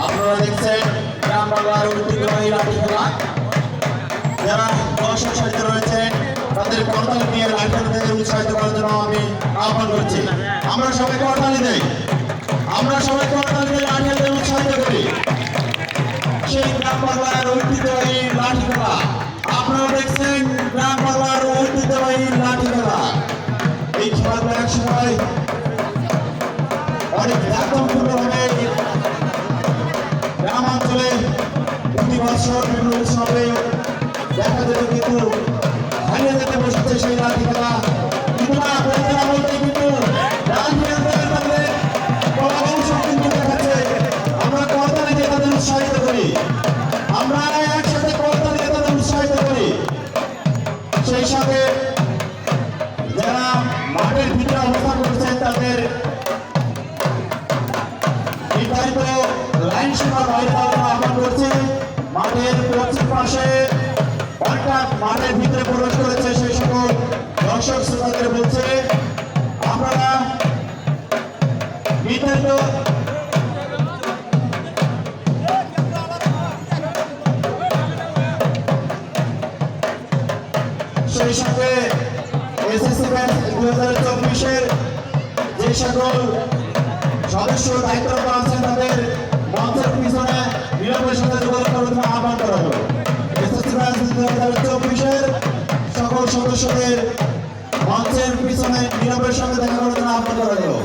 আপনারা দেখছেন গ্রাম বাংলার ঐতিহ্যবাহী লাঠি খেলা। যারা দর্শক সাহিত্য রয়েছেন তাদের করতালি নিয়ে লাঠি খেলাতে উৎসাহিত করার জন্য আমি আহ্বান করছি। আমরা সবাই করতালি দেই, আমরা সবাই করতালি দিয়ে লাঠি খেলাতে উৎসাহিত করি। সেই গ্রাম বাংলার ঐতিহ্যবাহী লাঠি খেলা আপনারা দেখছেন, গ্রাম বাংলার ঐতিহ্যবাহী লাঠি খেলা। এই খেলাগুলো এক সময় অনেক ব্যাপকপূর্ণভাবে গ্রামাঞ্চলে প্রতি বছর বিভিন্ন উৎসবে দেখা যেত, কিন্তু হারিয়ে যেতে বসেছে সেই লাঠি খেলা। কিন্তু না বলতে না বলতে কিন্তু লাঠি খেলার মধ্যে অংশ কিন্তু দেখাচ্ছে। আমরা করতালি দিয়ে তাদের উৎসাহিত করি, আমরা একসাথে করতালি দিয়ে তাদের উৎসাহিত করি। সেই সাথে যারা মাঠের ভিতরে অবস্থান করছেন তাদের নির্ধারিত লাইন সীমার বাইরে আহ্বান করছি। মাঠের পশ্চিম পাশে অনেকটা মাঠের ভিতরে প্রবেশ করেছে সেই সকল দর্শক শ্রোতাদের বলছে আপনারা নির্ধারিত সেই সাথে এসএসসি ব্যাচ 2024-এর যে সকল সদস্য দায়িত্বরত আছেন তাদের মঞ্চের পিছনে নিরবের সাথে যোগাযোগ করার জন্য আহ্বান করা হলো। এসএসসি ব্যাচ 2024-এর সকল সদস্যদের মঞ্চের পিছনে নিরবের সঙ্গে দেখা করার জন্য আহ্বান করা হলো।